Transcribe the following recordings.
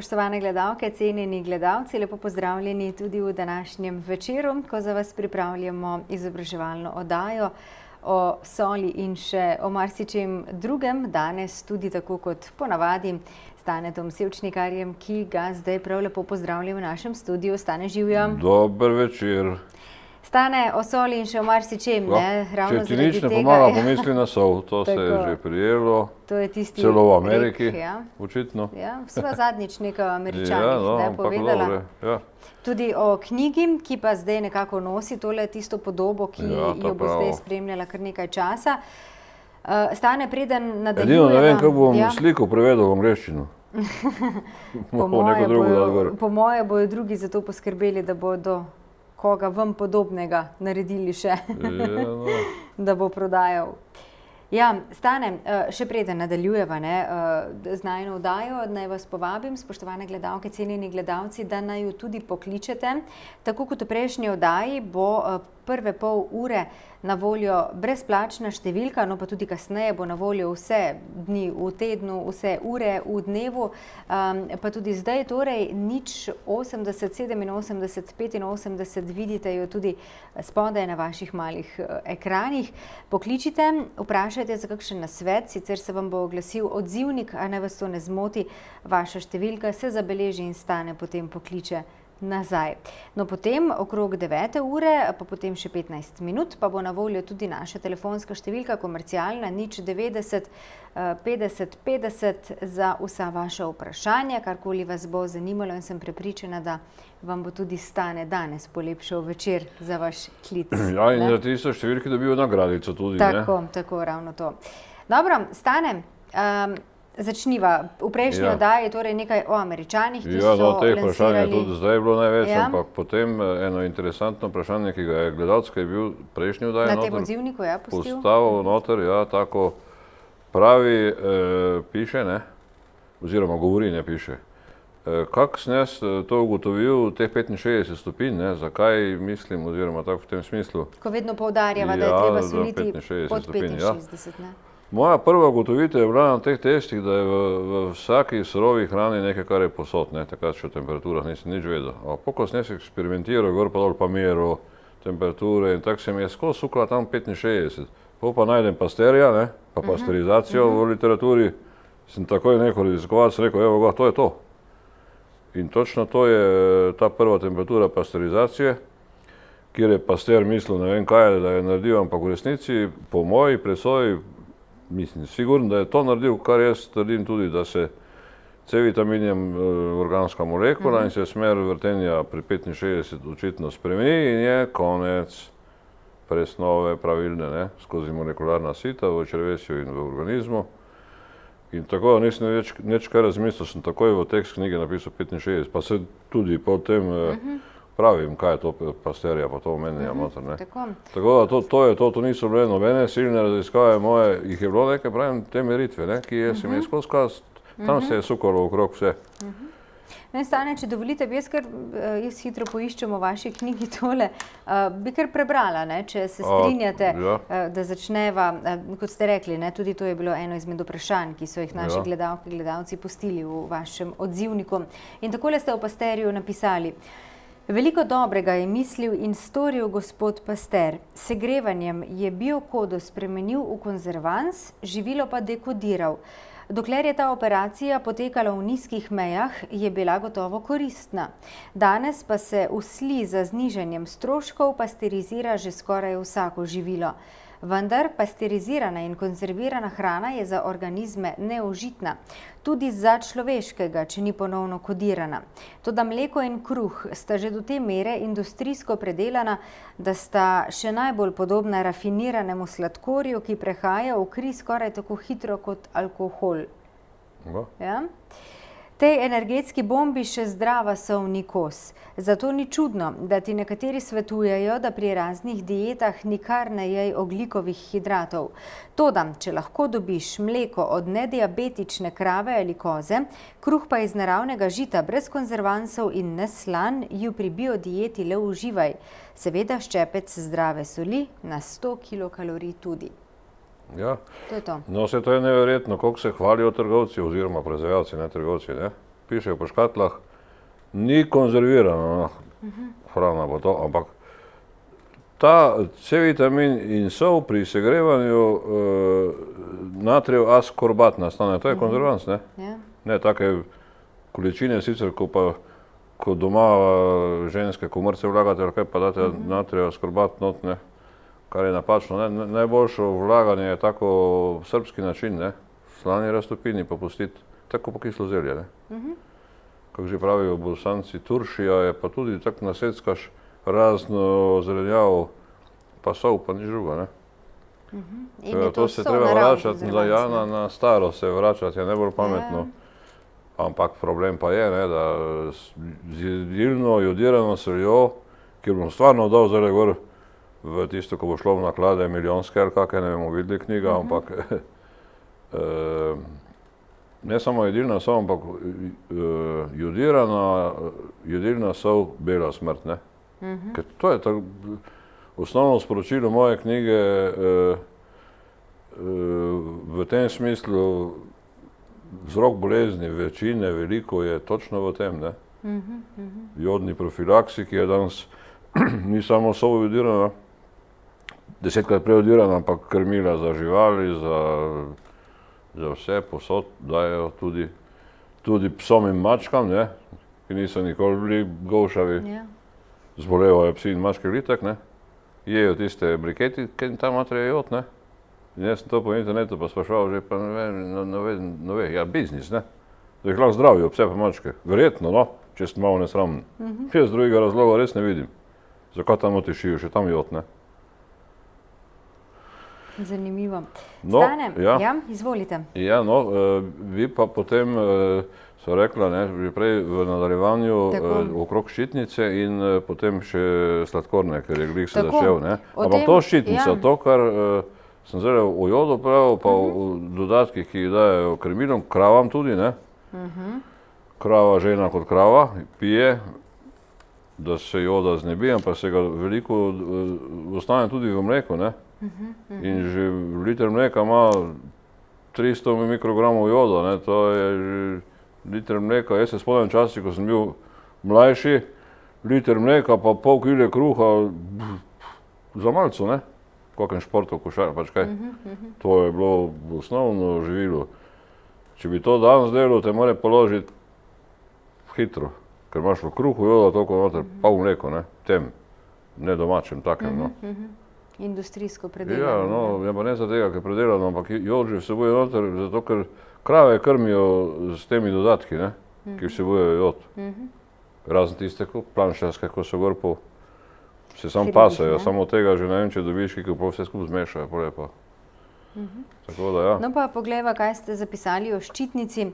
Spoštovane gledalke, cenjeni gledalci, lepo pozdravljeni tudi v današnjem večeru, ko za vas pripravljamo izobraževalno oddajo o soli in še o marsičem drugem. Danes tudi tako kot ponavadi s Stanetom Sevčnikarjem, ki ga zdaj prav lepo pozdravljam v našem studiu. Stane, živjo. Dober večer. Stane, o soli in še o marsičem, ne? Če ti nič ne pomaga, pomisli na sol. To se je že prijelo. Celo v Ameriki, očitno. Ja, sva zadnjič nekaj o Američanih povedala. Tudi o knjigi, ki pa zdaj nekako nosi tole tisto podobo, ki jo bo zdaj spremljala kar nekaj časa. Stane, preden nadaljujeva... Edino ne vem, kako bom sliko prevedel v angleščino. Po moje bojo drugi za to poskrbeli, da bodo koga vam podobnega naredili še, da bo prodajal. Ja, Stane, še preden nadaljujeva z najino oddajo, naj vas povabim, spoštovane gledalke, cenjeni gledalci, da naj jo tudi pokličete. Tako kot v prejšnji oddaji bo prve pol ure na voljo brezplačna številka, no pa tudi kasneje bo na voljo vse dni v tednu, vse ure v dnevu, pa tudi zdaj, torej 080 87 85, vidite jo tudi spodaj na vaših malih ekranih. Pokličite, vprašajte za kakšen nasvet, sicer se vam bo oglasil odzivnik, a naj vas to ne zmoti, vaša številka se zabeleži in Stane potem pokliče nazaj. No, potem okrog 9. ure, pa potem še 15 minut, pa bo na voljo tudi naša telefonska številka komercialna 090 50 50 za vsa vaša vprašanja, karkoli vas bo zanimalo, in sem prepričana, da vam bo tudi Stane danes polepšal večer za vaš klic. Ja, in za tisto številke dobijo nagradico tudi, ne? Tako, ravno to. Dobro, Stane, začniva. V prejšnji oddaji torej nekaj o Američanih, ki so lansirali... teh vprašanj je tudi zdaj bilo največ, ampak potem eno interesantno vprašanje, ki ga je gledalec, ki je bil v prejšnji oddaji na tem odzivniku, postavil noter, tako pravi, piše, ne, oziroma govori, ne piše. Kako sem jaz to ugotovil, teh 65 stopinj, zakaj mislim, oziroma tako v tem smislu? Ko vedno poudarjava, da je treba soliti pod 65, ne? Moja prva ugotovitev je bila na teh testih, da je v vsaki surovi hrani nekaj, kar je posod, takrat še o temperaturah nisem nič vedel. Ko sem jaz eksperimentiral, gor pa dol pa meril temperature in tako se mi je skozi sukala tam 65. Pa najdem Pasteurja, pa pasteurizacijo v literaturi, sem takoj neko raziskovalec rekel, evo ga, to je to. In točno to je ta prva temperatura pasteurizacije, kjer je Pasteur mislil, ne vem kaj, da je naredil, ampak v resnici po moji presoji, mislim, sigurno, da je to naredil, kar jaz trdim tudi, da se C-vitaminjem organska molekula in se smer vrtenja pri 65 očitno spremeni in je konec presnove pravilne, skozi molekularna sita v črevesju in v organizmu. In tako nisem nič kaj razmislil, sem takoj v tekst knjige napisal 65, pa se tudi potem pravim, kaj je to Pasteurja, pa to omenjam noter, ne. Tako da to niso bile nobene silne raziskave moje, jih je bilo nekaj, pravim, te meritve, ki se mi je skozi kaz, tam se je sukalo okrog vse. Stane, če dovolite, jaz hitro poiščem v vaši knjigi tole, bi kar prebrala, če se strinjate, da začneva, kot ste rekli, tudi to je bilo eno izmed vprašanj, ki so jih naši gledalci pustili v vašem odzivniku. In takole ste o Pasteurju napisali: Veliko dobrega je mislil in storil gospod Pasteur. S segrevanjem je biokodo spremenil v konzervans, živilo pa dekodiral. Dokler je ta operacija potekala v nizkih mejah, je bila gotovo koristna. Danes pa se v sli za znižanjem stroškov pasteurizira že skoraj vsako živilo. Vendar pasteurizirana in konzervirana hrana je za organizme neužitna, tudi za človeškega, če ni ponovno kodirana. Toda mleko in kruh sta že do te mere industrijsko predelana, da sta še najbolj podobna rafiniranemu sladkorju, ki prehaja v kri skoraj tako hitro kot alkohol. Tej energetski bombi še zdrava sol ni kos. Zato ni čudno, da ti nekateri svetujejo, da pri raznih dietah nikar ne jej ogljikovih hidratov. Toda, če lahko dobiš mleko od nediabetične krave ali koze, kruh pa iz naravnega žita brez konzervansov in neslan, ju pri biodieti le uživaj. Seveda ščepec zdrave soli na 100 kilokalorij tudi. Ja, no vse to je neverjetno, koliko se hvalijo trgovci oziroma proizvajalci, ne trgovci, ne? pišejo po škatlah, ni konzervirana hrana pa to, ampak ta C-vitamin in sol pri segrevanju natrijev askorbat nastane, to je konzervans, ne? Ne take količine sicer, ko doma ženske komrce vlagate ali kaj pa date natrijev askorbat not, ne? Kar je napačno, ne? Najboljše vlaganje je tako srbski način, ne? Slani raztopini pa pustiti, tako po kislo zelje, ne? Kako že pravijo Bosanci, turšija je pa tudi tako naseckaš razno zelenjavo, pa sol, pa nič druga, ne? To se treba vračati, na staro se vračati, je najbolj pametno. Ampak problem pa je, ne, da z jedilno, jodirano soljo, kjer bom stvarno dal zdaj gor v tisto, ko bo šlo v naklade milijonske ali kakaj, ne bomo videli knjiga, ampak ne samo jedilna sol, ampak jodirna sol, bela smrt, ne. Ker to je tako osnovno sporočilo moje knjige v tem smislu, vzrok bolezni, večine, veliko je točno v tem, ne. Jodni profilaksi, ki je danes ni samo sol jodirana, 10-krat prej jodirana, ampak krmila za živali, za vse posod dajo tudi psom in mačkam, ne, ki niso nikoli bili golšavi. Zbolevajo psi in mačke litek, ne. Jejo tiste briketi, ki tam notri je jod, ne. In jaz sem to po internetu pa spraševal že, pa ne ve, ja, biznis, ne. Da jih lahko zdravijo pse pa mačke. Verjetno, no, če sem malo nesramen. Jaz drugega razloga res ne vidim. Zakaj tam notri šijo, še tam jod, ne. Zanimivo. Stane, ja, izvolite. Ja, no, vi pa potem so rekla, ne, že prej v nadaljevanju okrog ščitnice in potem še sladkorne, ker je glih se začel, ne. Ampak to ščitnica, to, kar sem zdaj o jodu pravil, pa o dodatkih, ki jih dajejo krmilom, kravam tudi, ne. Krava, žena kot krava, pije, da se joda znebi, ampak se ga veliko ostane tudi v mleku, ne. In že liter mleka ima 300 mikrogramov joda, ne, to je že liter mleka. Jaz se spomnim časi, ko sem bil mlajši, liter mleka pa pol kile kruha za malco, ne, v kakem športu, košar, pač kaj. To je bilo osnovno živilo. Če bi to danes delal, te more položiti hitro, ker imaš v kruhu joda toliko noter, pol mleko, ne, tem, ne domačem, takem, no. Industrijsko predelano. Ja, no, ja pa ne za tega, ker je predelano, ampak jod že vsebuje noter, zato ker krave krmijo s temi dodatki, ne, ki vsebujejo jod. Razen tiste planšarske, ko so gor po, se samo pasajo, samo tega že ne vem, če dobiš, ki pa vse skupaj zmešajo, pol je pa. Tako da, ja. No pa poglejva, kaj ste zapisali o ščitnici.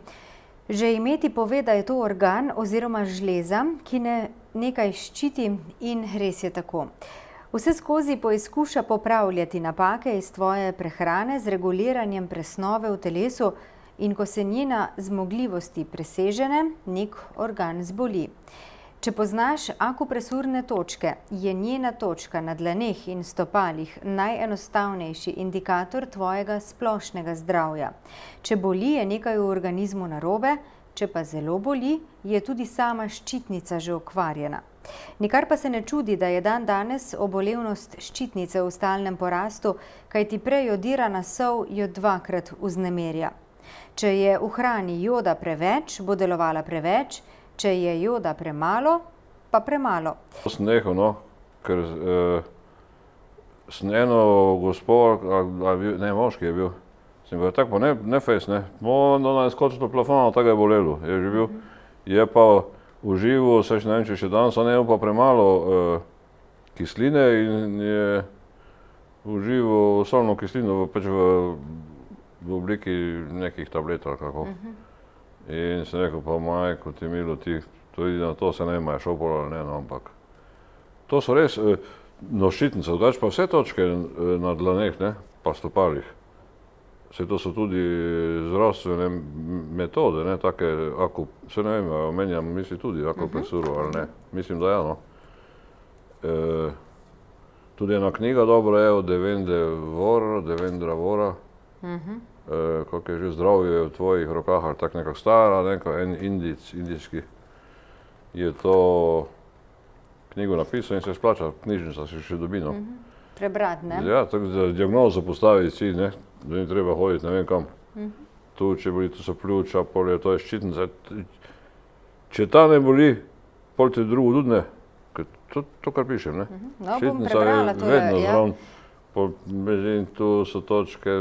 Že ime ti pove, da je to organ oziroma žleza, ki nekaj ščiti in res je tako. Vse skozi poizkuša popravljati napake iz tvoje prehrane z reguliranjem presnove v telesu in ko se njena zmogljivosti presežene, nek organ zboli. Če poznaš akupresurne točke, je njena točka na dlaneh in stopalih najenostavnejši indikator tvojega splošnega zdravja. Če boli, je nekaj v organizmu narobe, če pa zelo boli, je tudi sama ščitnica že okvarjena. Nikar pa se ne čudi, da je danes obolevnost ščitnice v stalnem porastu, kajti prejodirana sol jo dvakrat vznemirja. Če je v hrani joda preveč, bo delovala preveč, če je joda premalo, pa premalo. To sem nehal, no, ker sem eno gospo, ne, moški je bil, sem bil tako, pa ne fejs, ne, ona je skočil do plafona, tako je bolelo, je že bil, je pa užival, saj ne vem, če še danes, on je pa premalo kisline in je užival solno kislino pač v obliki nekih tablet ali kako. In sem rekel, pa majko ti milo, ti tudi na to se ne ima, šel pol ali ne, no, ampak to so res ščitnice, drugače pa vse točke na dlaneh, ne, pa stopalih. Saj to so tudi zdravstvene metode, ne, take, se ne vem, omenjam, misli tudi akupresuro ali ne, mislim, da ja, no. Tudi ena knjiga dobra je od Devendra Vora, kako je že zdravje v tvojih rokah, ali tako nekako stara, en indijski, je to knjigo napisal in se splača, knjižnica se še dobi, no. Prebrati, ne? Ja, tako za diagnozo postaviti si, ne, da ni treba hoditi, ne vem kam. Tu, če boli, tu so pljuča, pol je to je ščitnica. Če ta ne boli, pol te drugo tudi ne. To kar pišem, ne. No, bom prebrala to, ja. Vedno zraven, in tu so točke,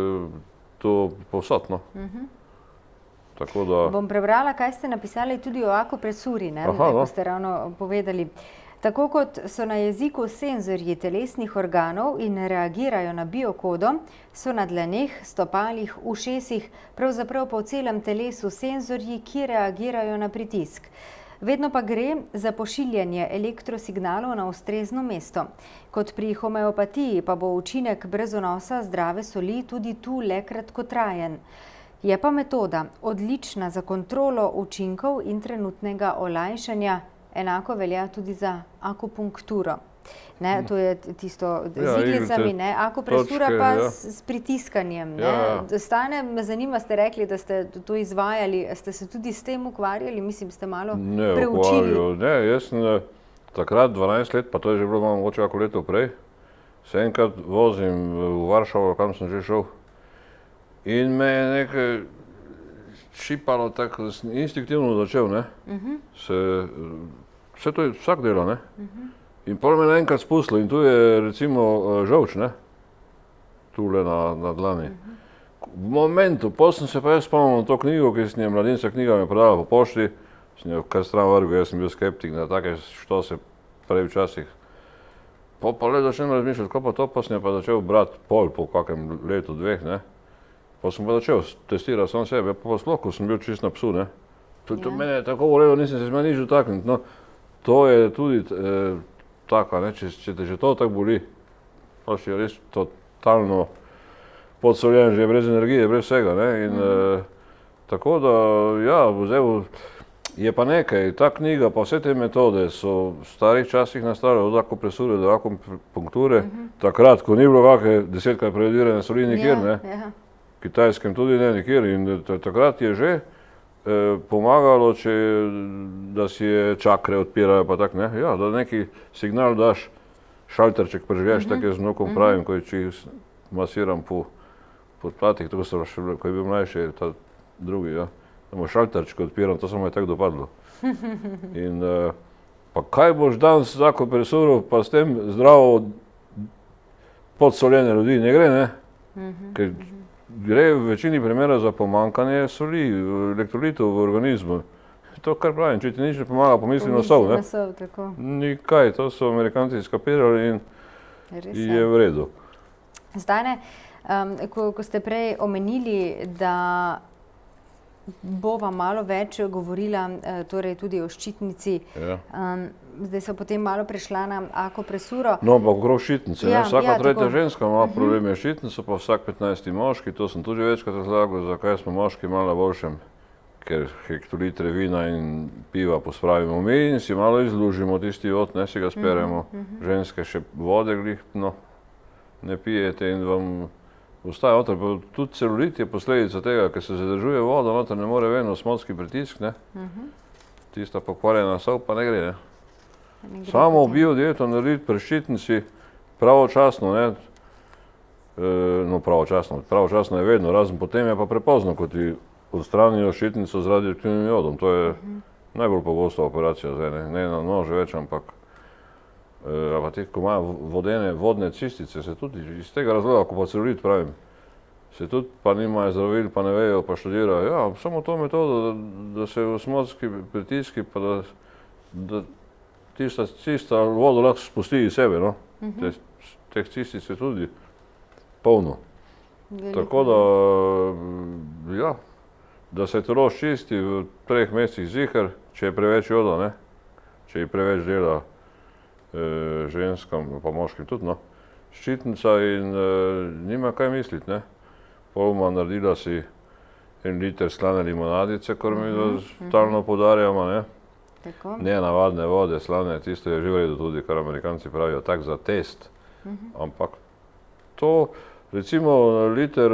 tu povsod, no. Tako da... Bom prebrala, kaj ste napisali tudi o akupresuri, ne, ko ste ravno povedali. Tako kot so na jeziku senzorji telesnih organov in reagirajo na biokodo, so na dlaneh, stopalih, ušesih, pravzaprav po celem telesu senzorji, ki reagirajo na pritisk. Vedno pa gre za pošiljanje elektrosignalov na ustrezno mesto. Kot pri homeopatiji pa bo učinek brez vnosa zdrave soli tudi tu le kratkotrajen. Je pa metoda odlična za kontrolo učinkov in trenutnega olajšanja, enako velja tudi za akupunkturo. Ne, to je tisto z iglicami, ne, akupresura pa s pritiskanjem. Stane, me zanima, ste rekli, da ste to izvajali, ste se tudi s tem ukvarjali, mislim, ste malo preučili? Ne, jaz sem takrat 12 let, pa to je že bilo mogoče kako leto prej, se enkrat vozim v Varšavo, kam sem že šel, in me je nekaj šipalo, tako instinktivno začel, ne, vse to je vsak dela, ne. In pol me enkrat spustilo in tu je recimo žolč, ne, tule na dlani. V momentu, pol sem se pa jaz spomnil na to knjigo, ki sem je Mladinska knjiga me prodala po pošti, sem jo kar stran vrgel, jaz sem bil skeptik na take, što se prej včasih. Pa le začnem razmišljati, kako pa to, pa sem jo pa začel brati pol po kakem letu, dveh, ne. Pa sem pa začel testirati sam sebe, pa sploh, ko sem bil čist na psu, ne. To mene je tako volelo, nisem se smel nič dotakniti, no. To je tudi taka, ne, če te že to tako boli, pa si je res totalno podsoljen, že brez energije, brez vsega, ne, in tako da, ja, je pa nekaj, ta knjiga pa vse te metode so v starih časih nastale, od akupresure do akupunkture, takrat, ko ni bilo kakve 10-krat prejodirane soli nikjer, ne, Kitajskem tudi ne nikjer, in takrat je že pomagalo, da si je čakre odpirajo pa tak, ne, ja, da neki signal daš, šalterček prižgeš, tako jaz z vnukom pravim, ko jih masiram po podplatih, tako so še, ko je bil mlajši, ta drugi, ja, da mu šalterček odpiram, to se mu je tako dopadlo. In pa kaj boš dan z akupresuro, pa s tem zdravo podsoljene ljudi, ne gre, ne, ker gre v večini primera za pomanjkanje soli, elektrolitov v organizmu. To kar pravim, če ti nič ne pomaga, pomisli na sol, ne? Pomisli na sol, tako. Nikaj, to so Amerikanci skapirali in je v redu. Stane, ko ste prej omenili, da bova malo več govorila torej tudi o ščitnici, zdaj so potem malo prešla na akupresuro. No, pa okrog ščitnice, ne, vsaka tretja ženska ima probleme s ščitnico, pa vsak 15. moški, to sem tudi večkrat razlagal, zakaj smo moški malo na boljšem, ker hektolitre vina in piva pospravimo mi in si malo izlužimo tisti od, ne, si ga speremo, ženske še vode glih, no, ne pijete in vam ostaja noter, pa tudi celulit je posledica tega, ker se zadržuje voda, noter ne more ven osmotski pritisk, ne. Tista pokvarjena sol pa ne gre, ne. Samo biodieto narediti pri ščitnici pravočasno, ne, no pravočasno je vedno, razen potem je pa prepozno, ko ti odstranijo ščitnico z radioaktivnim jodom, to je najbolj pogosta operacija zdaj, ne na nože več, ampak pa teh, ko imajo vodne cistice, se tudi iz tega razloga, ko pa celulit pravim, se tudi pa nimajo zdravil, pa ne vejo, pa študirajo, ja, samo to metodo, da se osmotski pritiski, pa da tista vodo lahko spusti iz sebe, no, teh cistic je tudi polno. Tako da, ja, da se telo čisti v 3 mesecih ziher, če je preveč joda, ne, če je preveč dela ženskam, pa moškim tudi, no. Ščitnica in nima kaj misliti, ne. Polma naredila si 1 liter slane limonadice, kar mi stalno podarjamo, ne. Ne navadne vode, slane, tisto je že v redu tudi, kar Amerikanci pravijo, tak za test. Ampak to Recimo liter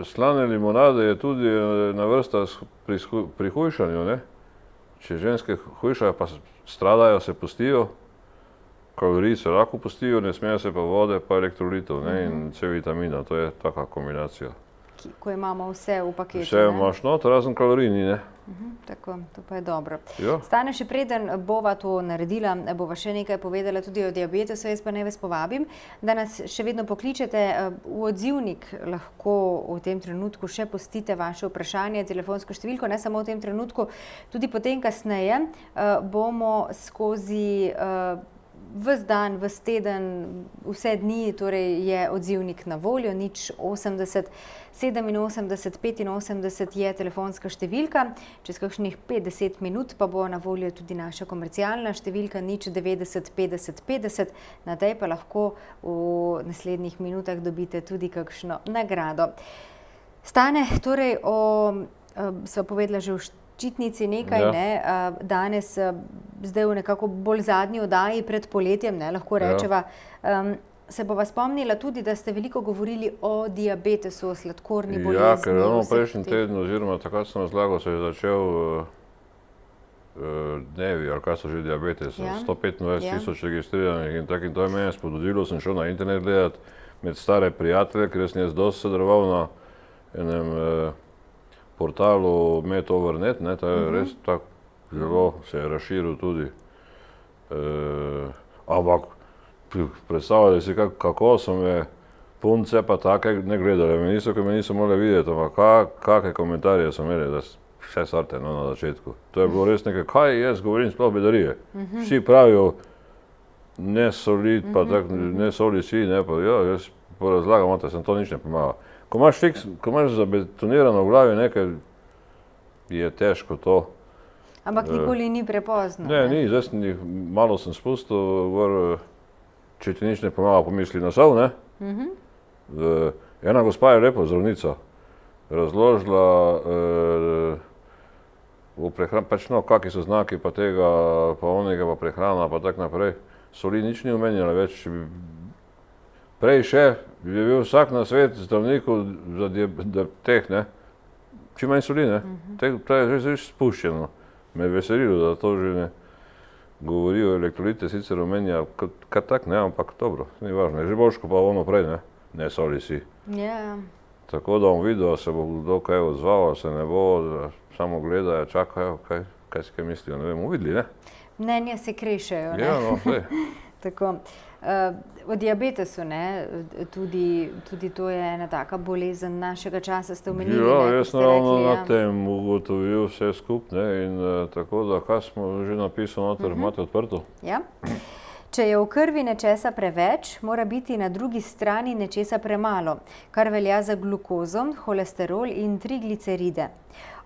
slane limonade je tudi ena vrsta pri hujšanju, ne? Če ženske hujšajo, pa stradajo, se pustijo, kalorij se lahko pustijo, ne smejo se pa vode, pa elektrolitov, ne? In C vitamina, to je taka kombinacija. Ko imamo vse v paketu. Vse imaš not, razen kalorij ni, ne? Tako, to pa je dobro. Ja. Stane, še preden bova to naredila, bova še nekaj povedala tudi o diabetesu, jaz pa ne vas povabim, da nas še vedno pokličete v odzivnik, lahko v tem trenutku še pustite vaše vprašanje, telefonsko številko, ne samo v tem trenutku, tudi potem kasneje bomo skozi ves dan, ves teden, vse dni, torej je odzivnik na voljo, 080 87 85 je telefonska številka, čez kakšnih 50 minut pa bo na voljo tudi naša komercialna številka 090 50 50, na tej pa lahko v naslednjih minutah dobite tudi kakšno nagrado. Stane, torej sva povedala že v ščitnici nekaj, ne, danes, zdaj v nekako bolj zadnji oddaji pred poletjem, ne, lahko rečeva, se bova spomnila tudi, da ste veliko govorili o diabetesu, o sladkorni bolezni. Ja, ker ravno prejšnji teden, oziroma takrat sem razlagal, se je začel dnevi, ali kaj so že diabetes, 125 000 registriranih in tako, in to je mene spodbudilo, sem šel na internet gledati med stare prijatelje, ker sem jaz dosti sodeloval na enem portalu Med-Over-Net, ne, to je res tako zelo se je razširil tudi. Ampak predstavljali si, kako so me punce pa take ne gledali, ker me niso mogli videti, ampak kakšne komentarje so imeli, da vse sarte na začetku. To je bilo res nekaj, kaj jaz govorim, sploh bedarije. Vsi pravijo, ne soliti, pa tako, ne soli si, ne, pa ja, jaz porazlagam, da sem to nič ne pomagal. Ko imaš zabetonirano v glavi nekaj, je težko to. Ampak nikoli ni prepozno. Ne, ni, zdaj malo sem spustil, če ti nič ne pomaga, pomisli na sol, ne? Ena gospa je lepo zdravnica, razložila pač no, kakvi so znaki pa tega, pa onega, pa prehrana, pa tak naprej. Soli nič ni omenjala več. Prej še je bil vsak na svet zdravnikov za teh, ne, čim manj soli, ne, to je že spuščeno. Me je veselilo, da to že ne govorijo, elektrolite sicer omenja, kar tak, ne, ampak dobro, ni važno, je že boljško pa ono prej, ne soli si. Ja. Tako da bom videl, se bo kdo kaj odzval, se ne bo, samo gledajo, čakajo, kaj si kaj mislijo, ne vem, uvideli, ne. Mnenja se krešejo, ne. Ja, no, vse. Tako. O diabetesu, ne, tudi to je ena taka bolezen našega časa, ste omenili, ne, Ja, jaz sem ravno na tem ugotovil vse skupaj, ne, in tako da, kaj smo že napisali noter, imate odprto? Ja. Če je v krvi nečesa preveč, mora biti na drugi strani nečesa premalo, kar velja za glukozo, holesterol in trigliceride.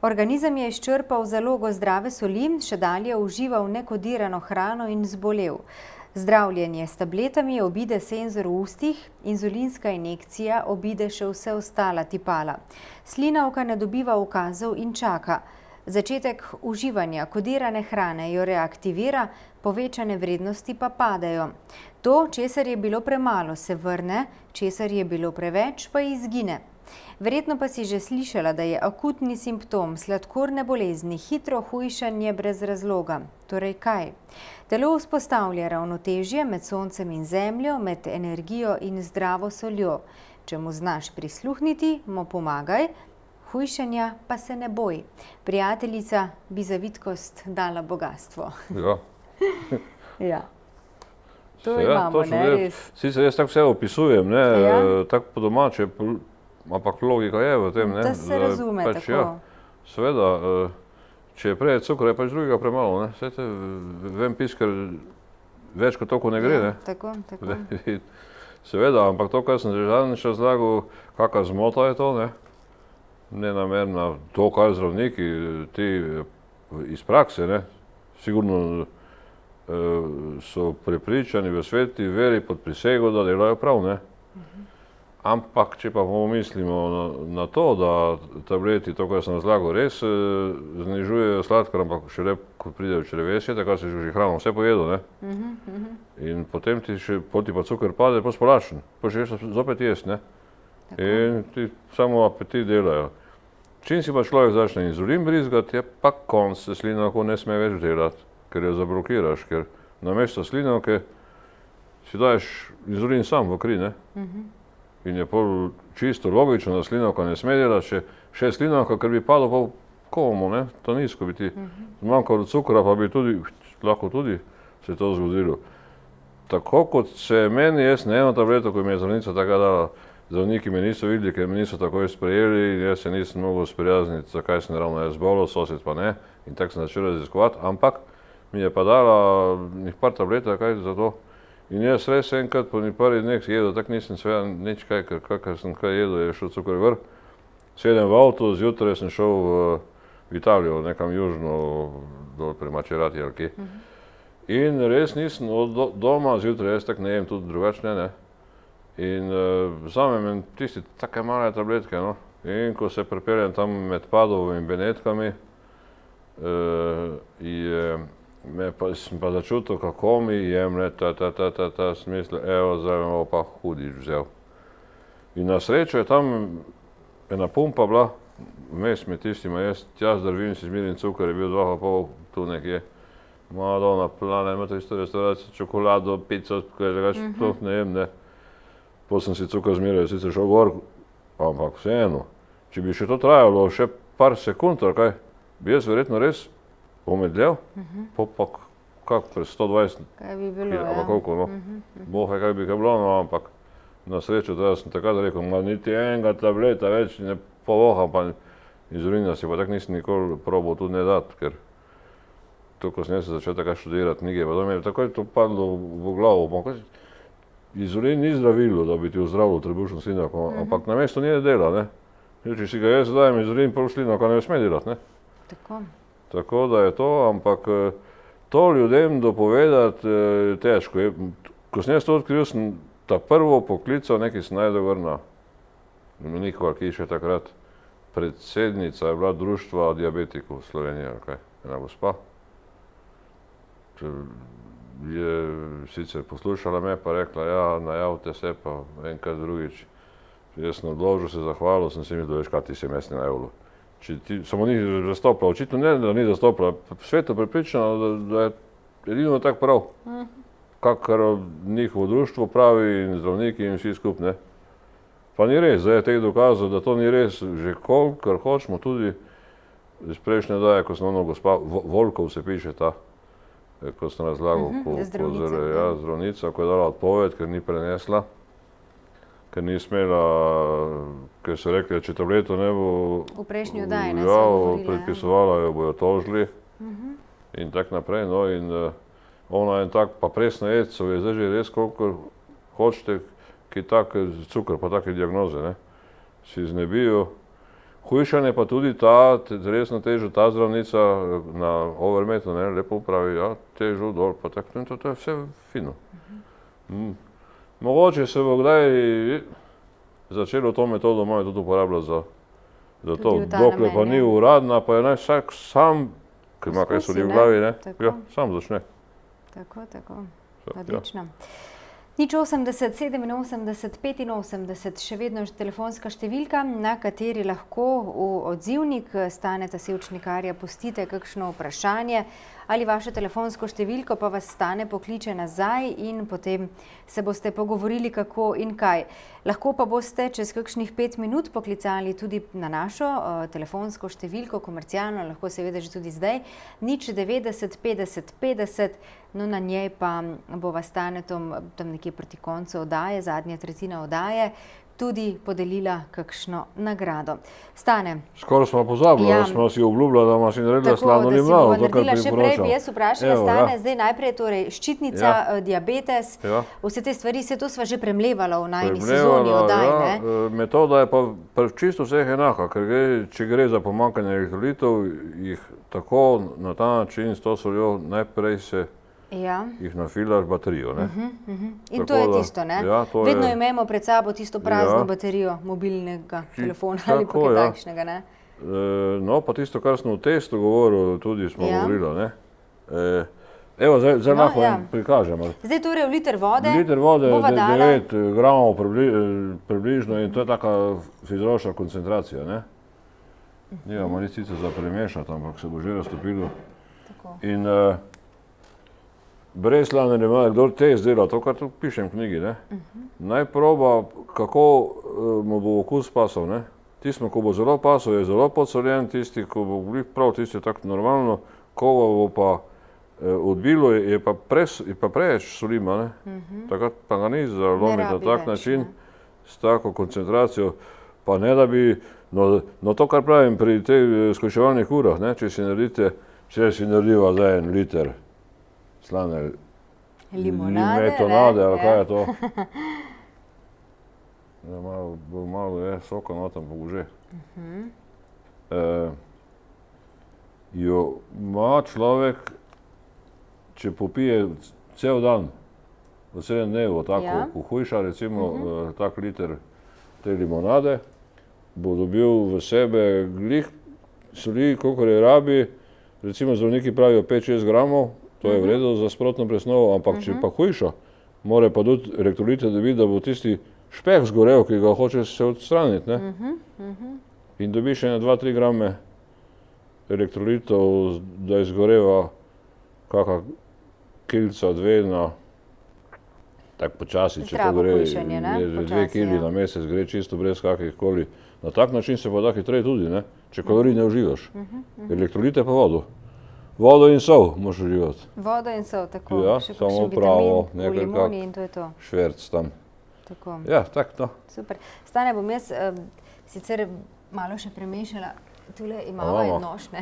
Organizem je izčrpal zalogo zdrave soli, še dalje užival nekodirano hrano in zbolel. Zdravljenje s tabletami obide senzor v ustih, inzulinska injekcija obide še vse ostala tipala. Slinavka ne dobiva ukazov in čaka. Začetek uživanja kodirane hrane jo reaktivira, povečane vrednosti pa padejo. To, česar je bilo premalo, se vrne, česar je bilo preveč, pa izgine. Verjetno pa si že slišala, da je akutni simptom sladkorne bolezni hitro hujšanje brez razloga. Torej kaj? Telo vzpostavlja ravnotežje med soncem in zemljo, med energijo in zdravo soljo. Če mu znaš prisluhniti, mu pomagaj, hujšanja pa se ne boj. Prijateljica bi za vitkost dala bogastvo. Ja. Ja. To imamo, ne, res. Sicer jaz tako vse opisujem, ne, tako po domače, ampak logika je v tem, ne. Da se razume tako. Seveda, če je prej cukor, je pač drugega premalo, ne. Saj te vem pis, ker več kot toliko ne gre, ne. Tako. Seveda, ampak to, kar sem že zadnjič razlagal, kakva zmota je to, ne. Nenamerna, to, kaj zdravniki, ti iz prakse, ne, sigurno so prepričani v sveti veri pod prisego, da delajo prav, ne. Ampak, če pa pomislimo na to, da tableti, to, kar sem razlagal, res znižujejo sladkor, ampak šele, ko pride v črevesje, takrat se že hrano vse pojedo, ne. In potem ti pa cukor pade, pa spolačen, pa še zopet jest, ne. In ti samo apetit delajo. Čim si pa človek začne inzulin brizgati, je pa konc, se slinavko ne sme več delati, ker jo zablokiraš, ker namesto slinavke si daješ inzulin sam v kri, ne? In je pol čisto logično, da slinavka ne sme delati, še slinavka, ker bi padlo pa v komu, ne? To nizko bi ti zmanjkalo cukra, pa bi tudi, lahko tudi se to zgodilo. Tako kot se meni, jaz na eno tableto, ko mi je zdravnica tako dala, zdravniki me niso videli, ker me niso takoj sprejeli in jaz se nisem mogel sprijazniti, zakaj sem ravno jaz bolel, sosed pa ne. In tako sem začel raziskovati, ampak mi je pa dala njih par tableta, kaj za to. In jaz res enkrat po prvih dneh jedel, tako nisem seveda nič kaj, ker kakor sem kaj jedel, je šel cukor gor. Sedem v avto, zjutraj sem šel v Italijo, nekam južno, dol pri Macerati ali kje. In res nisem od doma zjutraj, jaz tako ne jem tudi drugačne, ne. In vzamem tisti take male tabletke, no. In ko se pripeljem tam med Padovo in Benetkami, sem pa začutil, kako mi jemlje ta smisel, evo, zdaj me bo pa hudič vzel. In na srečo je tam ena pumpa bila, vmes med tistima, jaz tja zdržim si zmerim cukor, je bil 2,5 tu nekje. Madonna plana, imate isto restauracijo, čokolado, pico, to ne jem, ne. Potem sem si cukor zmeril, sicer šel gor, ampak vseeno, če bi še to trajalo še par sekund, ali kaj, bi jaz verjetno res omedljal, pa kak pred 120 kg, ali koliko, no. Bohe, kaj bi kaj bilo, no, ampak na srečo teda sem takrat rekel, ma niti enega tableta več ne povoham, pa inzulina si pa tak nisem nikoli probal tudi ne dati, ker to, ko sem jaz začel takrat študirati knjige, pa to mi je takoj to padlo v glavo. Inzulin ni zdravilo, da bi ti ozdravilo trebušno slinavko, ampak namesto nje dela, ne. Če si ga jaz dajem inzulin, pol slinavka ne sme delati, ne. Tako da je to, ampak to ljudem dopovedati težko. Ko sem jaz to odkril, sem ta prvo poklical, nekaj sem najdel gor na Dominikovi hiši takrat. Predsednica je bila društva diabetikov v Sloveniji, ali kaj, ena gospa. Je sicer poslušala me, pa rekla, ja, najavite se pa enkrat drugič. Jaz sem odložil, se zahvalil, sem si mislil, veš, kaj ti se mest ne najavilo. Samo ni zastopila, očitno ne, da ni zastopila, sveto prepričana, da je edino tako prav, kakor njihovo društvo pravi in zdravniki in vsi skupaj, ne. Pa ni res, zdaj je teh dokazov, da to ni res, že kolikor hočemo tudi iz prejšnje daje, ko sem ono gospa, Volkov se piše ta, ko sem razlagal, zdravnica, ko je dala odpoved, ker ni prenesla, ker ni smela, ker so rekli, če tableto ne bo v prejšnji oddaji, ne, so govorila, predpisovala, jo bojo tožili in tak naprej, no, in ona en tak pa presna jedcev je zdaj že res, koliko hočete, ki tak cukor pa take diagnoze, ne, si znebijo. Hujšanje pa tudi ta, resno težo, ta zdravnica na Overmetu, ne, lepo pravi, ja, težo dol, pa tako, to je vse fino. Mogoče se bo kdaj začelo to metodo mojo tudi uporabljati za to, dokler pa ni uradna, pa je naj vsak sam, ki ima kaj soli v glavi, ne, ja, sam začne. Tako, odlično. Nič 80 87 85, še vedno telefonska številka, na kateri lahko v odzivnik Staneta Sevčnikarja pustite kakšno vprašanje ali vašo telefonsko številko, pa vas Stane pokliče nazaj in potem se boste pogovorili, kako in kaj. Lahko pa boste čez kakšnih 5 minut poklicali tudi na našo telefonsko številko, komercialno, lahko seveda že tudi zdaj, nič 90 50 50, no na njej pa bova Stanetom tam nekje proti koncu oddaje, zadnja tretjina oddaje, tudi podelila kakšno nagrado. Stane. Skoraj smo pozabili, da smo si obljubljali, da bomo si naredila slano limonado, to kar priporočam. Še prej bi jaz vprašala, Stane, zdaj najprej torej ščitnica, diabetes, vse te stvari, vse to sva že premlevala v najni sezoni oddaj, ne? Metoda je pa čisto vseh enaka, ker če gre za pomanjkanje elektrolitov, jih tako na ta način s to soljo najprej se jih nafilaš baterijo, ne. In to je tisto, ne? Vedno imamo pred sabo tisto prazno baterijo mobilnega telefona ali pa kaj takšnega, ne? No, pa tisto, kar smo v testu govorili, tudi smo govorili, ne. Evo, zdaj lahko prikažem. Zdaj torej v liter vode bova dala 9 gramov približno in to je taka fiziološka koncentracija, ne? Nimamo nič sicer za premešati, ampak se bo že raztopilo. In brez slane limonade, kdor test dela, to kar tu pišem v knjigi, ne? Naj proba, kako mu bo okus pasal, ne? Tisto, ko bo zelo pasal, je zelo podsoljen, tisti, ko bo prav, tisti je tako normalno, ko bo pa odbilo, je pa preveč solima, ne? Takrat pa ga ni za lomiti na tak način, s tako koncentracijo, pa ne da bi, no to, kar pravim pri tej skuševalnih urah, ne? Če si narediva za 1 liter slane limetonade, ali kaj je to? Malo je soka notam, pa bo že. Jo ima človek, če popije cel dan, v celem dnevu, tako pohujša, recimo tak liter te limonade, bo dobil v sebe glih soli, kolikor je rabi, recimo zdravniki pravijo 5-6 gramov, to je v redu za sprotno presnovo, ampak če pa hujša, mora pa tudi elektrolite dobiti, da bo tisti špeh zgorel, ki ga hoče se odstraniti, ne? In dobiš 2-3 grame elektrolitov, da izgoreva kakšna kilca, 2 na tako počasi, če to gre, 2 kili na mesec gre čisto brez kakih koli. Na tak način se pa da hitreje tudi, ne? Če kalorij ne uživaš. Elektrolite pa vodo. Vodo in sol moraš uživati. Vodo in sol, tako. Ja, samo pravo, v limoni in to je to. Šverc tam. Tako. Ja, tako to. Super. Stane, bom jaz sicer malo še premešala. Tule imamo en nož, ne?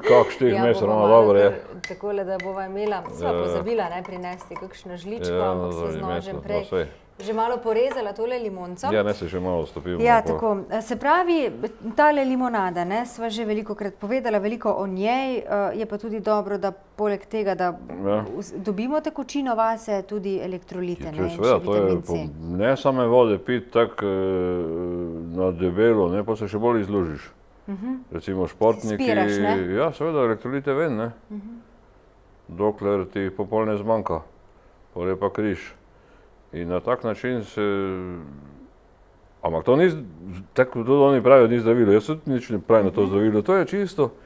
Kak štih mesec, ravno dobro je. Takole, da bova imela, sva pozabila, ne, prinesti kakšno žličko, ampak se z nožem prej že malo porezala tole limonco. Ja, ne se že malo stopimo. Ja, tako. Se pravi, tale limonada, ne, sva že velikokrat povedala, veliko o njej, je pa tudi dobro, da poleg tega, da dobimo tekočino vase, tudi elektrolite, ne, in še vitamin C. Ne same vode piti tako na debelo, ne, pa se še bolj izlužiš. Recimo športniki, spiraš, ne? Ja, seveda, elektrolite ven, ne? Dokler ti popol ne zmanjka, pol je pa križ. In na tak način se, ampak to ni, tako tudi oni pravijo, ni zdravilo, jaz tudi nič ne pravim na to zdravilo, to je čisto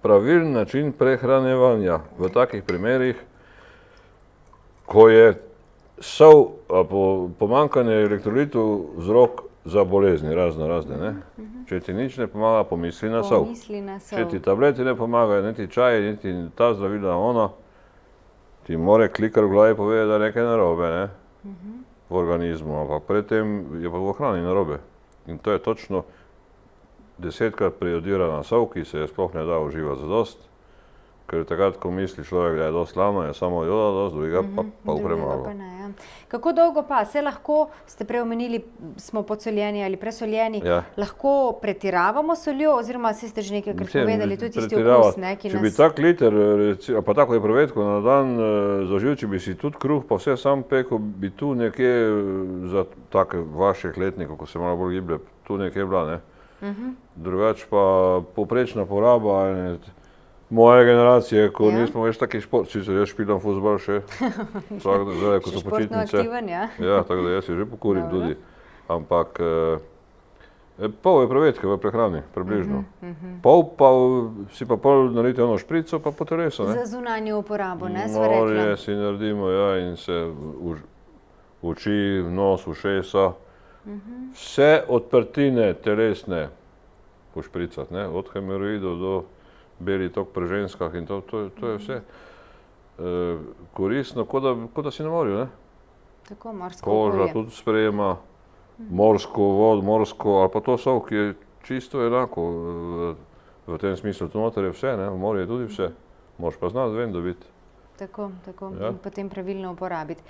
pravilen način prehranjevanja v takih primerih, ko je sol, pomanjkanje elektrolitov vzrok za bolezni, razne, ne? Če ti nič ne pomaga, pomisli na sol. Če ti tableti ne pomagajo, niti čaj, niti ta zdravila, ona, ti more klikar v glavi povedati, da nekaj narobe, ne? V organizmu, ampak predtem je pa v hrani narobe. In to je točno 10-krat prejodirana sol, ki se je sploh ne da uživati zadost, ker takrat, ko misli človek, da je dost slano, je samo joda dost, drugega pa premalo. Kako dolgo pa? Se lahko, ste prej omenili, smo podsoljeni ali presoljeni, lahko pretiravamo soljo, oziroma ste že nekajkrat povedali, tudi tisti okus, ne, ki nas... Če bi tak liter, pa tako je prevedko na dan zaužil, če bi si tudi kruh, pa vse sam pekel, bi tu nekje za take vaših letnikov, ko se malo bolj giblje, tu nekje bila, ne. Drugač pa poprečna poraba moje generacije, ko nismo več taki šport, sicer jaz špilam fuzbal še, zdaj, ko so počitnice. Športno aktiven, ja. Ja, tako da jaz si že pokurim tudi. Ampak pol je prevedke v prehrani, približno. Pol pa si pa pol naredite ono šprico, pa po telesu, ne. Za zunanjo uporabo, ne, sva rekla. Morje si naredimo, ja, in se oči, nos, ušesa, vse odprtine telesne pošpricati, ne, od hemoroidov do beli tok pri ženskah in to je vse koristno, kot da si na morju, ne? Tako, morsko okolje. Koža tudi sprejema morsko vodo, morsko, ali pa to sol, ki je čisto enako v tem smislu. Tu noter je vse, ne? V morju je tudi vse. Moraš pa znati ven dobiti. Tako, in potem pravilno uporabiti.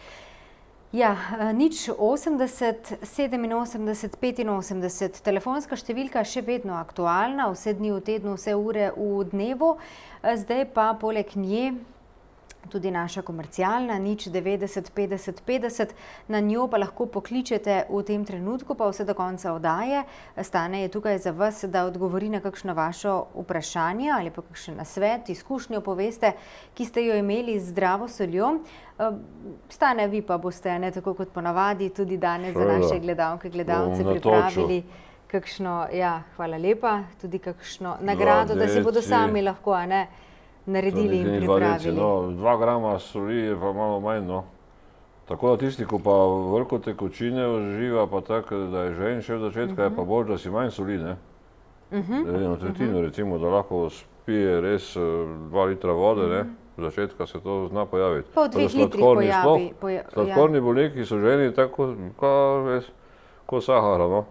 Ja, 080 87 85, telefonska številka še vedno aktualna, vse dni v tednu, vse ure v dnevu. Zdaj pa poleg nje tudi naša komercialna, 090 50 50, na njo pa lahko pokličete v tem trenutku, pa vse do konca oddaje. Stane je tukaj za vas, da odgovori na kakšno vašo vprašanje ali pa kakšen nasvet, izkušnjo poveste, ki ste jo imeli z zdravo soljo. Stane, vi pa boste, ne tako kot ponavadi, tudi danes za naše gledalke, gledalce pripravili kakšno, ja, hvala lepa, tudi kakšno nagrado, da si bodo sami lahko, a ne, naredili in pripravili. 2 grama soli je pa malo manj, no. Tako da tisti, ko pa veliko tekočine uživa, pa tako, da je žen še v začetka, je pa bolj, da si manj soli, ne. Eno tretjino, recimo, da lahko spije res 2 litra vode, ne. V začetka se to zna pojaviti. Po 2 litrih pojavi. Sladkorni bolniki so ženi tako, kot sahara, no.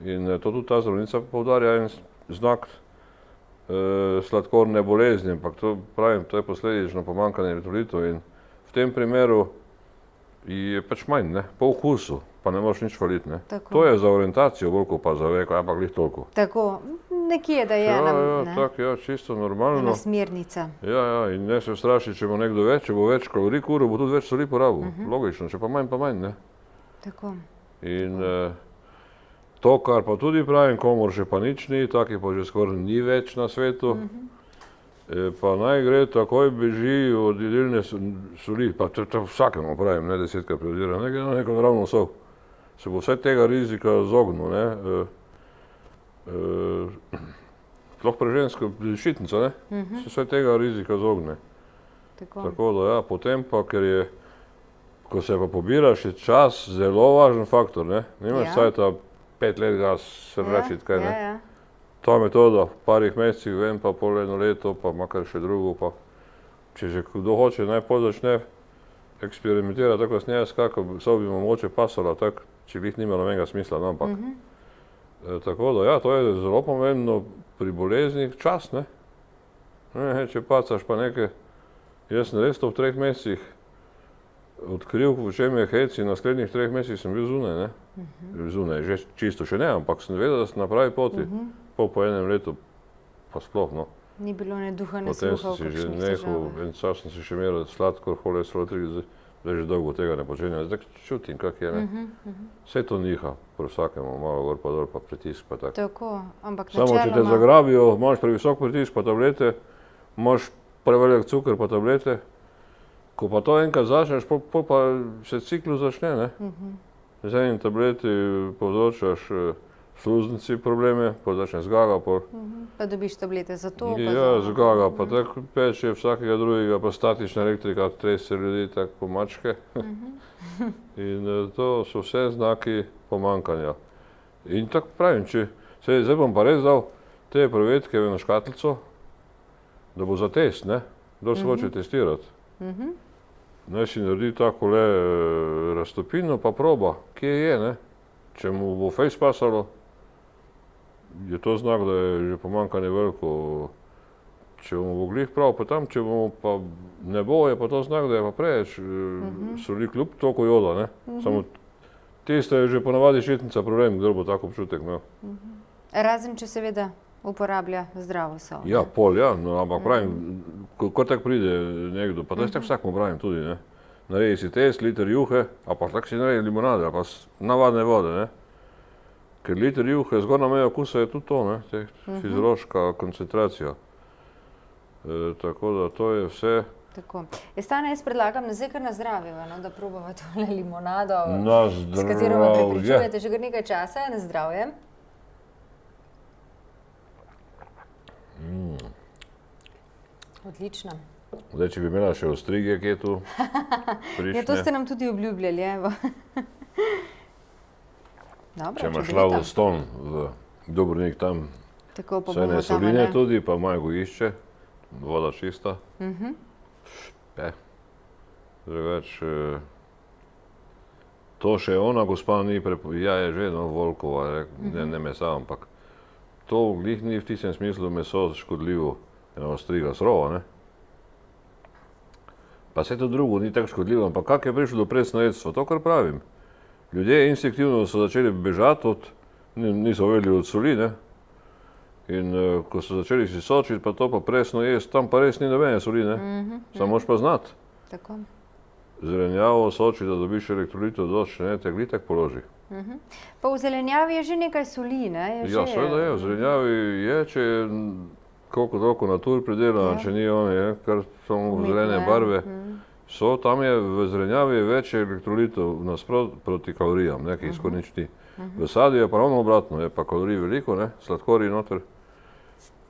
In to tudi ta zdravnica poudarja en znak sladkorne bolezni, ampak to pravim, to je posledično pomanjkanje elektrolitov in v tem primeru je pač manj, ne, po okusu, pa ne moreš nič faliti, ne. To je za orientacijo bolj, ko pa za veko, ampak glih toliko. Tako, nekje da je nam, ne. Tako, ja, čisto normalno. Ena smernica. Ja, in ne se straši, če bo nekdo več, če bo več kalorij kuril, bo tudi več soli porabil. Logično, če pa manj, ne. Tako. In to, kar pa tudi pravim, komor še pa nič ni, takih pa že skoraj ni več na svetu, pa naj gre takoj beži od jedilne soli, pa to vsakemu pravim, ne 10-krat prevediram, ne gre na neko naravno sol. Se bo vse tega rizika izognil, ne. Sploh pri žensko ščitnico, ne, se vse tega rizika izogne. Tako da ja, potem pa, ker je, ko se pa pobiraš, je čas zelo važen faktor, ne. Nimaš cajta 5 let ga srečiti, kaj ne. Ta metoda, v parih mesecih vem, pa pol 1 leto, pa makar še drugo, pa če že kdo hoče, naj pol začne eksperimentirati, tako s njega skako, so bi mu mogoče pasalo, tako, če glih nima nobenega smisla, no, ampak. Tako da, ja, to je zelo pomembno pri boleznih, čas, ne. Če pacaš pa nekaj, jaz sem res to v 3 mesecih odkril, v čem je hec in naslednjih 3 mesecih sem bil zunaj, ne. Zunaj, že čisto še ne, ampak sem vedel, da sem na pravi poti. Po 1 letu pa sploh, no. Ni bilo ne duha, ne sluha v kakšnih težavah. Potem si že nehal, en čas sem si še imel sladkor, holesterol, zdaj že dolgo tega ne počenjam, zdaj čutim, kak je, ne. Vse to niha, pri vsakemu, malo gor pa dol, pa pritisk, pa tako. Tako, ampak načeloma. Samo če te zagrabijo, imaš previsok pritisk pa tablete, imaš prevelik cukor pa tablete, ko pa to enkrat začneš, pol pa se ciklus začne, ne. Z enim tableti povzročaš sluznici probleme, pol začne zgaga, pol. Pa dobiš tablete za to, pa ja, zgaga, pa tako peče vsakega drugega, pa statična elektrika trese ljudi tako po mačke. In to so vse znaki pomanjkanja. In tako pravim, zdaj bom pa res dal te prevedke v eno škatlico, da bo za test, ne, kdo se hoče testirati. Naj si naredi takole raztopino, pa proba, kje je, ne. Če mu bo fejst pasalo, je to znak, da je že pomanjkanje veliko. Če mu bo glih prav, pa tam, če mu pa ne bo, je pa to znak, da je pa preveč soli kljub toliko joda, ne. Samo tista je že ponavadi ščitnica problem, kdo bo tak občutek imel. Razen, če seveda uporablja zdravo sol. Ja, pol, ja, no, ampak pravim, ko tako pride nekdo, pa to je tako vsakmu pravim tudi, ne. Naredi si test, liter juhe, a pa tako si naredi limonade, a pa navadne vode, ne. Ker liter juhe, zgornja meja okusa je tudi to, ne, fiziološka koncentracija. Tako da to je vse. Tako. Stane, jaz predlagam, da zdaj kar nazdraviva, no, da probava tole limonado, s katero me prepričujete že kar nekaj časa, na zdravje. Odlično. Zdaj, če bi imela še ostrige, kje tu prišne. Ja, to ste nam tudi obljubljali, evo. Dobro, če imaš šla v Ston, v Dobrnik tam, vse ne soline tudi, pa imajo gojišče, voda čista. Drugač, to še ona gospa ni ja, je že, no, Volkova, ne mesa, ampak to glih ni v tistem smislu meso škodljivo, ena ostriga surova, ne. Pa vse to drugo ni tako škodljivo, ampak kak je prišlo do predsnojedstva, to kar pravim. Ljudje instinktivno so začeli bežati niso vedeli od soli, ne. In ko so začeli si sočiti, pa to pa presno jesti, tam pa res ni nobene soli, ne? Samo moraš pa znati. Tako. Zelenjavo soči, da dobiš elektrolitov dosti, če ne, te glitek položi. Pa v zelenjavi je že nekaj soli, ne? Ja, seveda je, v zelenjavi je, če je koliko toliko natur pridelano, če ni one, kar samo zelene barve. Tam je v zelenjavi več elektrolitov nasprot proti kalorijam, ne, ki skoraj nič ni. V sadju je pa ravno obratno, je pa kalorij veliko, ne, sladkorij noter,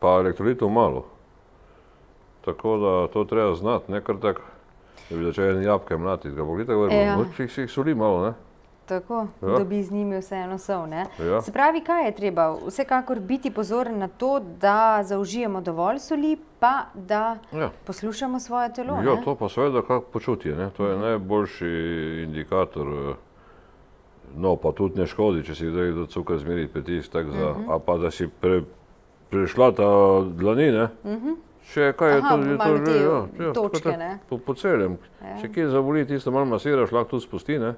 pa elektrolitov malo. Tako da to treba znati, ne kar tako, da bi začeli jabke mlatiti, ga bo glitek vrlo, si jih soli malo, ne. Tako, dobi z njimi vseeno sol, ne. Ja. Se pravi, kaj je treba? Vsekakor biti pozoren na to, da zaužijemo dovolj soli, pa da poslušamo svoje telo, ne? Ja, to pa seveda kak počutje, ne, to je najboljši indikator, no, pa tudi ne škodi, če si kdaj do cukra zmeriti pritisk, tak za, a pa da si prešla ta dlani, ne. Še kaj je to že, ja, točke, ne? Po celem, če kje zaboli, tisto malo masiraš, lahko tu spusti, ne.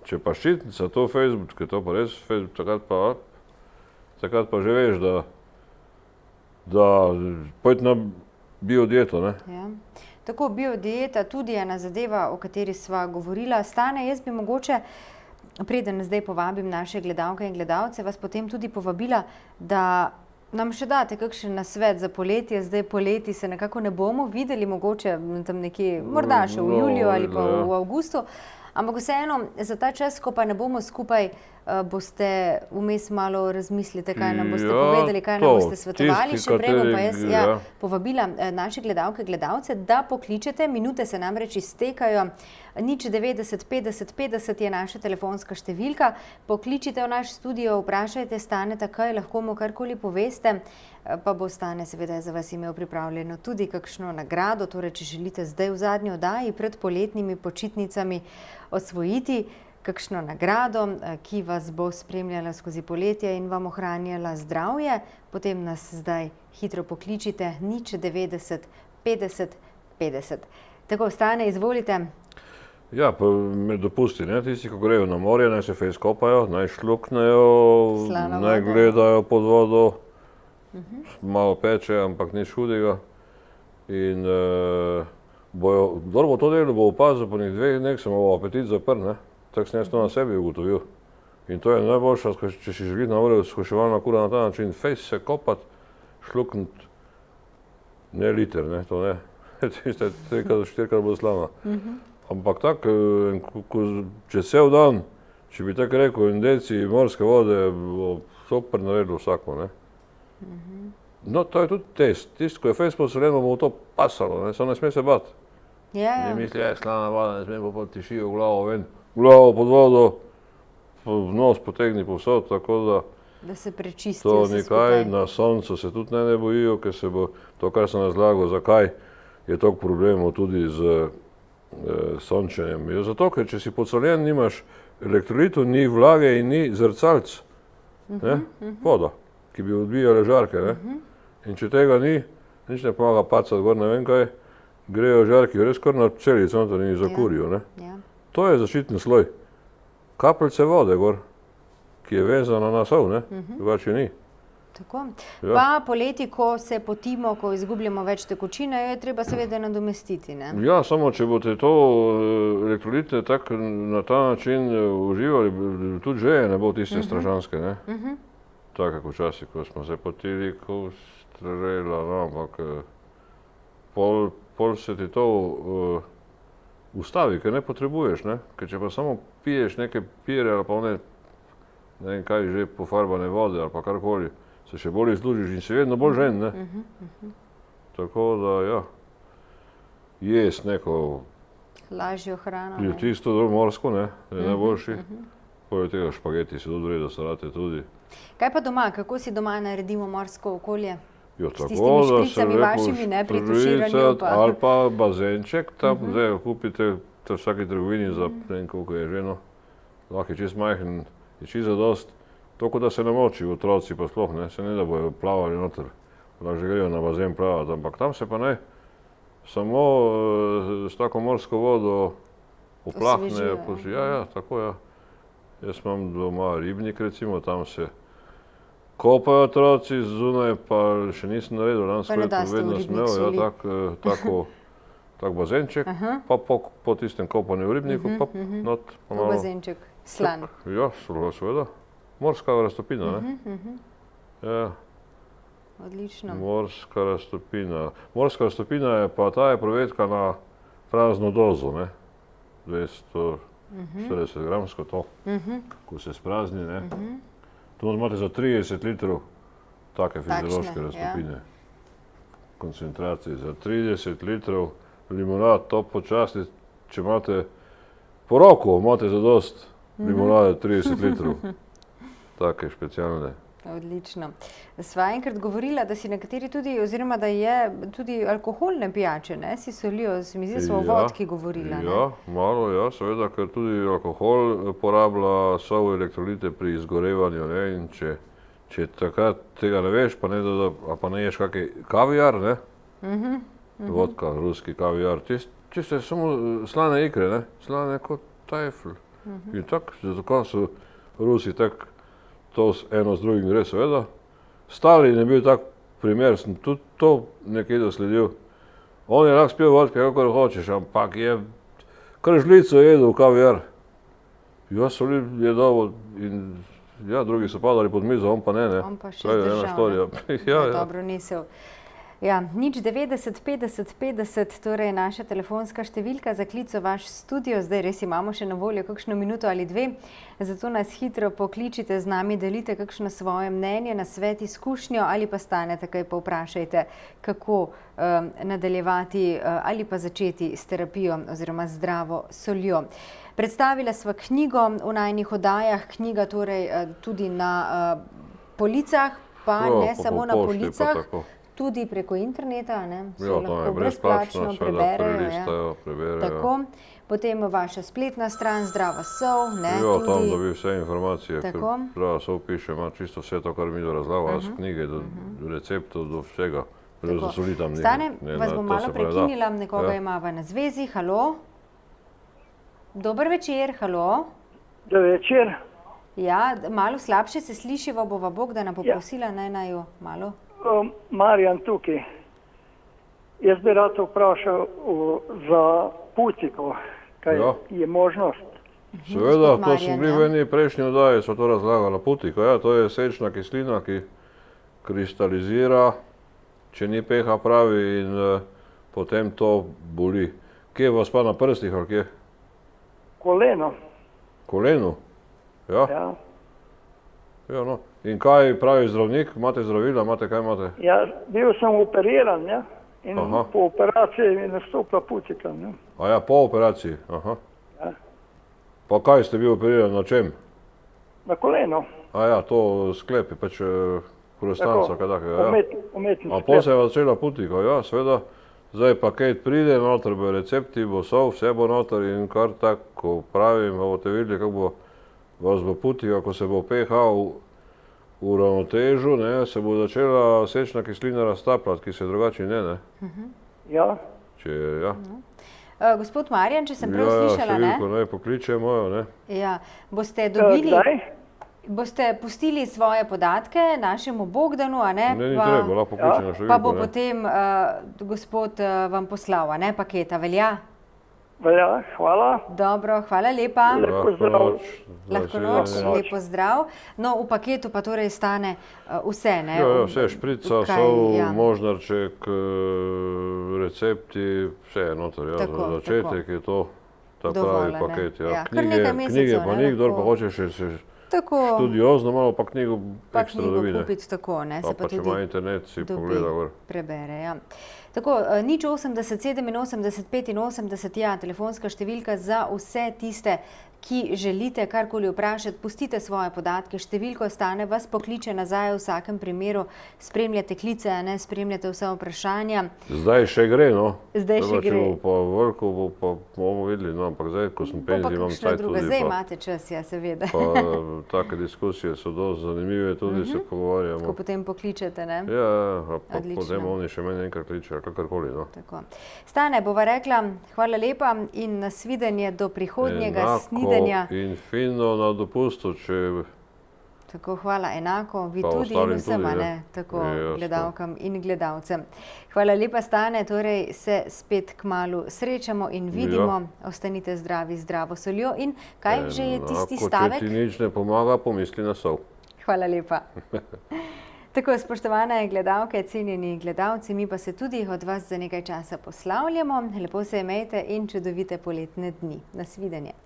Če pa ščitnica, to Facebook, je to pa res Facebook, takrat pa že veš, da pojdi na biodieto, ne. Ja. Tako, biodieta tudi je ena zadeva, o kateri sva govorila. Stane, jaz bi mogoče, preden zdaj povabim naše gledalke in gledalce, vas potem tudi povabila, da nam še date kakšen nasvet za poletje. Zdaj poleti se nekako ne bomo videli, mogoče tam nekje, morda še v juliju ali pa v avgustu. Ampak vseeno, za ta čas, ko pa ne bomo skupaj, boste vmes malo razmislite, kaj nam boste povedali, kaj nam boste svetovali. Še prej bom pa jaz povabila naše gledalke, gledalce, da pokličete, minute se namreč iztekajo. 090 50 50 je naša telefonska številka. Pokličite v naš studio, vprašajte Staneta, kaj lahko mu karkoli poveste, pa bo Stane seveda za vas imel pripravljeno tudi kakšno nagrado, torej če želite zdaj v zadnji oddaji pred poletnimi počitnicami osvojiti kakšno nagrado, ki vas bo spremljala skozi poletje in vam ohranjala zdravje, potem nas zdaj hitro pokličite 090 50 50. Tako, Stane, izvolite. Ja, pa me dopusti, ne, tisti, ko grejo na morje, naj se fejs kopajo, naj šluknejo, naj gledajo pod vodo, malo peče, ampak nič hudega. In kdor bo to delo, bo opazil, po njih 2 dneh se mu bo apetit zaprl, ne, tako sem jaz to na sebi ugotovil. In to je najboljša, če si želi na morju skuševalna kura na ta način, fejs se kopati, šlukniti, ne liter, ne, to ne, tiste 3-4 bo slana. Ampak tako, če cel dan, če bi tako rekel, in deci morske vode, bo super naredilo vsako, ne. No, to je tudi test. Tisto, ko je fejs posoljen, bo to pasalo, ne, samo ne sme se bati. Ne misli, slana voda, ne sme pa tišijo glavo ven, glavo pod vodo, nos potegni povsod, tako da da se prečistijo vse skupaj. To nekaj, na soncu se tudi ne bojijo, ker se bo to, kar sem razlagal, zakaj je toliko problemov tudi z sončenjem. Je zato, ker če si podsoljen, nimaš elektrolitov, ni vlage in ni zrcalc, voda, ki bi odbijale žarke, ne. In če tega ni, nič ne pomaga pacati gor, ne vem kaj, grejo žarki res kar na celico noter in jih zakurijo, ne. To je zaščitni sloj. Kapljice vode gor, ki je vezana na sol, ne, drugače ni. Tako. Pa poleti, ko se potimo, ko izgubljamo več tekočine, jo je treba seveda nadomestiti, ne? Ja, samo če boste to elektrolite tako na ta način uživali, tudi žeje ne bo tiste strašanske, ne? Tako kot včasih, ko smo se potili, ko strela, no, ampak pol se ti to ustavi, ker ne potrebuješ, ne? Ker če pa samo piješ neke pire ali pa ne vem kaj že, pofarbane vode ali pa karkoli, se še bolj izlužiš in si vedno bolj žen, ne. Tako da, ja, jest neko lažjo hrano, ne. Tisto morsko, ne, je najboljši. Poleg tega špageti si tudi vredo, salate tudi. Kaj pa doma? Kako si doma naredimo morsko okolje? Jo, s tistimi špricami vašimi, ne, pri tuširanju pa. Ali pa bazenček tam, zdaj kupite v vsaki trgovini za ne vem koliko je že, no. Lahko je čist majhen, je čist zadost. Toliko, da se namoči otroci pa sploh, ne, se ne da bojo plavali noter. Lahko že grejo na bazen plavati, ampak tam se pa ne, samo s tako morsko vodo oplahne. Ja, tako ja. Jaz imam doma ribnik recimo, tam se Kopajo otroci zunaj, pa še nisem naredil, Pa ne daste v vedno ribnik smel, soli. tak bazenček, pa po tistem kopanju v ribniku, pa not pa V malo. bazenček, slan. Ja, seveda. Morska raztopina, ne? Ja, Odlično. morska raztopina. Morska raztopina je pa ta je provedka na prazno dozo, ne? 240 gramsko to, ko se sprazni, ne? To imate za 30 litrov take fiziološke ja. raztopine. Koncentracije za 30 litrov limonad, to počasi, če imate po roko, imate zadost limonade 30 litrov. Take specialne. Odlično. Sva enkrat govorila, da si nekateri tudi, oziroma da je tudi alkoholne pijače, ne, si solijo, se mi zdi, da smo o vodki govorila, ne? Ja, malo, ja, seveda, ker tudi alkohol porablja sol elektrolite pri izgorevanju, ne, in če takrat tega ne veš, pa ne ješ kakšen kaviar, ne, vodka, ruski kaviar, tiste samo slane ikre, ne, slane kot tajfl. In tako, zato so Rusi tako to eno z drugim gre, seveda. Stalin je bil tak primer, sem tudi to nekje dosledil. On je lahko spil vodke, kakor hočeš, ampak je kar žlico jedel kaviar. Jaz soli jedel in ja, drugi so padali pod mizo, on pa ne, ne. On pa še zdržal, ne? Ja, Dobro nisel. Ja, 090 50 50, torej naša telefonska številka za klic v vaš studio. Zdaj res imamo še na voljo kakšno minuto ali dve, zato nas hitro pokličite, z nami delite kakšno svoje mnenje, nasvet, izkušnjo ali pa stanete kaj povprašajte, kako nadaljevati ali pa začeti s terapijo oziroma zdravo soljo. Predstavila sva knjigo v najinih oddajah, knjiga torej tudi na policah, pa ne samo na policah, tudi preko interneta, ne, se lahko brezplačno preberejo. Tako, potem vaša spletna stran Zdrava sol, ne, tudi. Ja, tam dobi vse informacije, ker Tako. Zdrava sol piše, ima čisto vse to, kar mi razlaga, z knjige do receptov, do vsega. Za soli tam Stane, vas bom malo prekinila, nekoga imava na zvezi, halo. Dober večer, halo. Dober večer. Ja, malo slabše se slišiva, bova Bogdana poprosila, naj naju malo. Marjan tukaj. Jaz bi rad vprašal za putiko, kaj je možnost. Seveda, to smo bili v eni prejšnji oddaji, so to razlagali, putiko, ja, to je sečna kislina, ki kristalizira, če ni pH pravi in potem to boli. Kje vas pa na prstih ali kje? Koleno. Koleno? Ja. Ja. Ja, no. In kaj pravi zdravnik? Imate zdravila, kaj imate? Ja, bil sem operiran, ja, in po operaciji mi je nastopila putika, ne. A ja, po operaciji, aha. Ja. Pa kaj ste bil operiran, na čem? Na koleno. A ja, to sklepi, pač prostanca, kaj takega, ja. Umetni sklep. A po se je začela putika, ja, seveda. Zdaj paket pride, noter bo recepti, bo sol, vse bo noter in kar tako pravim, boste videli, kako bo vas bo putika, ko se bo pH uravnotežil, ne, se bo začela sečna kislina raztapljati, ki se drugače ne. Ja. Ja. Gospod Marjan, če sem prav slišala, ne? Ja, številko naj pokliče mojo, ne. Ja, boste dobili... Kdaj? Boste pustili svoje podatke našemu Bogdanu, a ne? Ne, ni treba, lahko pokliče na številko, pa bo potem gospod vam poslal, a ne, paketa, velja? Velja, hvala. Dobro, hvala lepa. Lepo zdrav. Lahko noč, lepo zdrav. No, v paketu pa torej stane vse, ne? Ja, vse, šprica, sol, možnarček, recepti, vse je noter, ja, za začetek je to ta pravi paket, ja. Knjige pa ni, kdor pa hoče še študiozno malo, pa knjigo ekstra dobi, ne. Kupiti tako, ne, se pa če ima internet, si pogleda gor. Prebere, ja. Tako, 080 87 85, ja, telefonska številka za vse tiste, ki želite karkoli vprašati, pustite svoje podatke, številko Stane vas pokliče nazaj v vsakem primeru, spremljate klice, ne, spremljate vse vprašanja. Zdaj še gre, no. Zdaj še gre. Če bo pa veliko, pa bomo videli, no, ampak zdaj, ko sem penzij, imam cajt tudi. Zdaj imate čas, ja, seveda. Pa take diskusije so dosti zanimive, tudi se pogovarjamo. Ko potem pokličete, ne? Ja, pa potem oni še meni enkrat kličejo, kakorkoli, no. Tako. Stane, bova rekla, hvala lepa in nasvidenje do prihodnjega snidenja. In fino na dopustu, če Tako, hvala enako, vi tudi in vsem, tako gledalkam in gledalcem. Hvala lepa, Stane, torej se spet kmalu srečamo in vidimo. Ostanite zdravi, zdravo soljo in kaj že je tisti stavek? Če ti nič ne pomaga, pomisli na sol. Hvala lepa. Tako, spoštovane gledalke, cenjeni gledalci, mi pa se tudi od vas za nekaj časa poslavljamo. Lepo se imejte in čudovite poletne dni. Nasvidenje.